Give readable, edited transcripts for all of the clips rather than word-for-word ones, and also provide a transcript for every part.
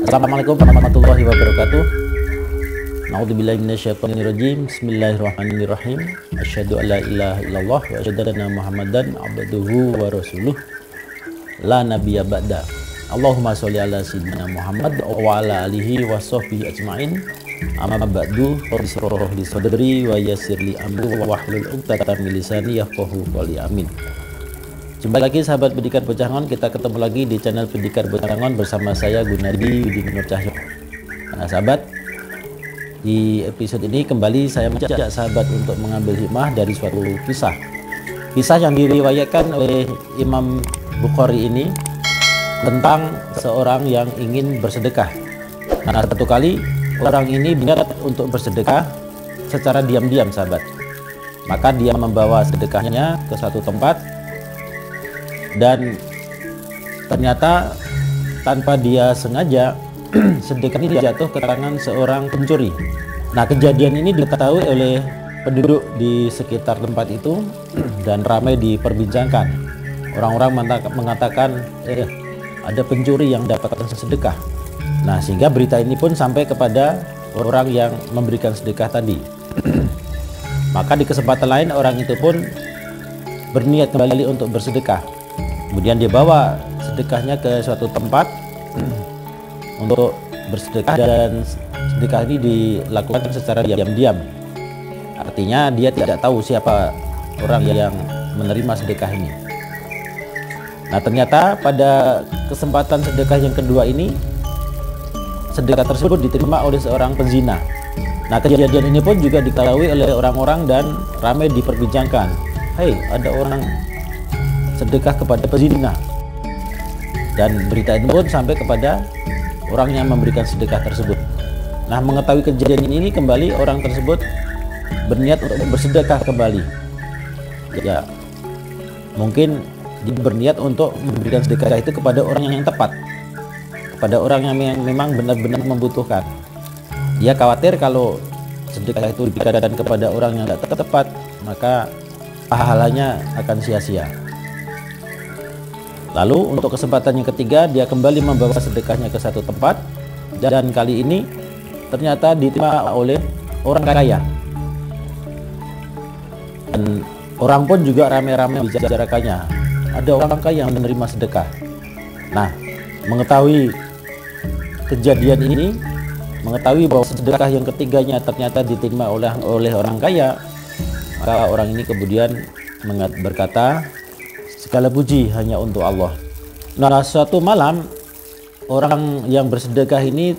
Assalamualaikum warahmatullahi wabarakatuh. Na'udzubillahi minasyaitonirrajim. Bismillahirrahmanirrahim. Asyhadu an la ilaha illallah wa asyhadu anna Muhammadan abduhu wa rasuluh. La nabiyya ba'da. Allahumma sholli ala sayyidina Muhammad wa ala alihi wa sahbihi ajmain. Amma ba'du, rabbi li sadri wa yassir li amri wa hlul 'uqdatam min lisani yafqahu qawli. Amin. Jumpa lagi sahabat Pendidikan Bocangon, kita ketemu lagi di channel Pendidikan Bocangon bersama saya Gunadi Yudi Nur Cahyo. Nah sahabat, di episode ini kembali saya mengajak sahabat untuk mengambil hikmah dari suatu kisah. Kisah yang diriwayatkan oleh Imam Bukhari ini tentang seorang yang ingin bersedekah. Nah satu kali orang ini berniat untuk bersedekah secara diam-diam sahabat. Maka dia membawa sedekahnya ke satu tempat dan ternyata tanpa dia sengaja sedekah ini jatuh ke tangan seorang pencuri. Nah kejadian ini diketahui oleh penduduk di sekitar tempat itu dan ramai diperbincangkan. Orang-orang mengatakan ada pencuri yang dapatkan sedekah. Nah sehingga berita ini pun sampai kepada orang yang memberikan sedekah tadi. Maka di kesempatan lain orang itu pun berniat kembali untuk bersedekah. Kemudian dia bawa sedekahnya ke suatu tempat untuk bersedekah, dan sedekah ini dilakukan secara diam-diam. Artinya dia tidak tahu siapa orang yang menerima sedekah ini. Nah ternyata pada kesempatan sedekah yang kedua ini, sedekah tersebut diterima oleh seorang pezina. Nah kejadian ini pun juga diketahui oleh orang-orang dan ramai diperbincangkan. Hei, ada orang sedekah kepada pezina, dan berita ini pun sampai kepada orang yang memberikan sedekah tersebut. Nah mengetahui kejadian ini kembali orang tersebut berniat untuk bersedekah kembali. Ya mungkin dia berniat untuk memberikan sedekah itu kepada orang yang tepat, kepada orang yang memang benar-benar membutuhkan. Dia khawatir kalau sedekah itu diberikan kepada orang yang tidak tepat, maka pahalanya akan sia-sia. Lalu untuk kesempatan yang ketiga dia kembali membawa sedekahnya ke satu tempat, dan kali ini ternyata diterima oleh orang kaya. Dan orang pun juga ramai-ramai membicarakannya. Ada orang kaya yang menerima sedekah. Nah, mengetahui kejadian ini, mengetahui bahwa sedekah yang ketiganya ternyata diterima oleh orang kaya, maka orang ini kemudian berkata, segala puji hanya untuk Allah. Nah suatu malam orang yang bersedekah ini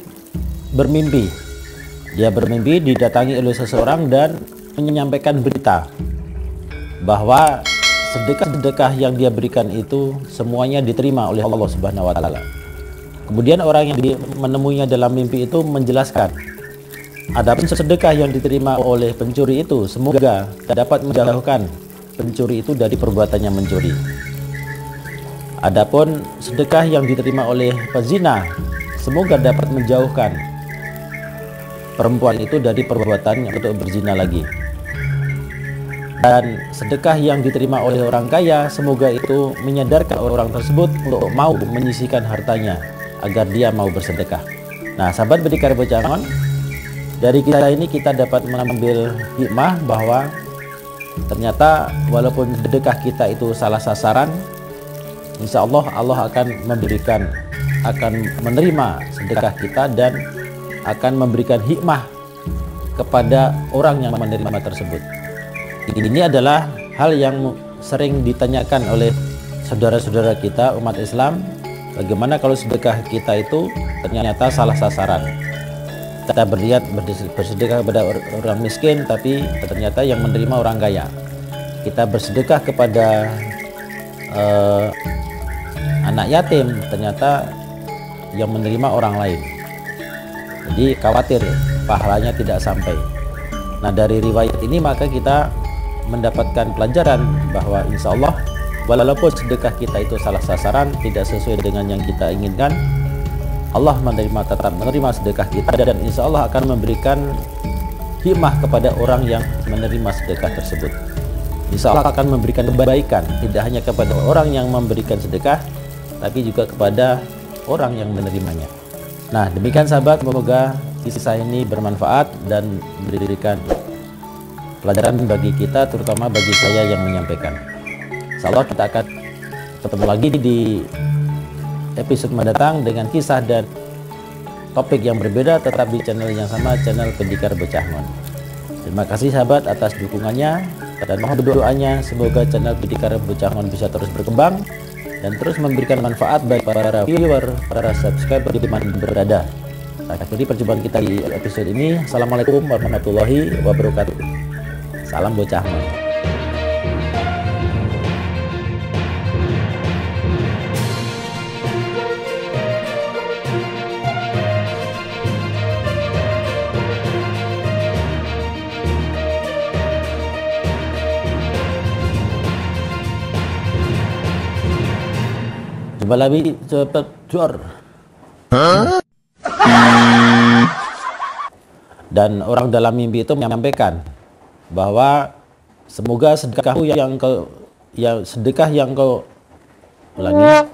bermimpi. Dia bermimpi didatangi oleh seseorang dan menyampaikan berita bahwa sedekah-sedekah yang dia berikan itu semuanya diterima oleh Allah Subhanahu wa taala. Kemudian orang yang menemuinya dalam mimpi itu menjelaskan, adapun sedekah yang diterima oleh pencuri itu semoga dapat menjauhkan pencuri itu dari perbuatannya mencuri. Adapun sedekah yang diterima oleh pezina semoga dapat menjauhkan perempuan itu dari perbuatannya untuk berzina lagi. Dan sedekah yang diterima oleh orang kaya semoga itu menyadarkan orang tersebut untuk mau menyisihkan hartanya agar dia mau bersedekah. Nah sahabat Pendidikan Bocangon, dari kisah ini kita dapat mengambil hikmah bahwa ternyata walaupun sedekah kita itu salah sasaran, insya Allah Allah akan menerima sedekah kita dan akan memberikan hikmah kepada orang yang menerima tersebut. Ini adalah hal yang sering ditanyakan oleh saudara-saudara kita umat Islam, bagaimana kalau sedekah kita itu ternyata salah sasaran. Kita berniat bersedekah kepada orang miskin, tapi ternyata yang menerima orang kaya. Kita bersedekah kepada anak yatim, ternyata yang menerima orang lain. Jadi khawatir pahalanya tidak sampai. Nah, dari riwayat ini maka kita mendapatkan pelajaran bahwa insya Allah walaupun sedekah kita itu salah sasaran, tidak sesuai dengan yang kita inginkan, Allah tetap menerima sedekah kita, dan insya Allah akan memberikan hikmah kepada orang yang menerima sedekah tersebut. Insya Allah akan memberikan kebaikan, tidak hanya kepada orang yang memberikan sedekah, tapi juga kepada orang yang menerimanya. Nah, demikian sahabat, semoga kisah ini bermanfaat dan memberikan pelajaran bagi kita, terutama bagi saya yang menyampaikan. Insya Allah kita akan ketemu lagi di episode mendatang dengan kisah dan topik yang berbeda, tetap di channel yang sama, channel Pendikar Bocahmon. Terima kasih sahabat atas dukungannya, dan mohon doanya semoga channel Pendikar Bocahmon bisa terus berkembang dan terus memberikan manfaat bagi para viewer, para subscriber di mana berada. Akhiri perjumpaan kita di episode ini. Assalamualaikum warahmatullahi wabarakatuh. Salam Bocahmon. Jumpa lagi cepat jor. Dan orang dalam mimpi itu menyampaikan bahwa semoga sedekah yang kau ulangi.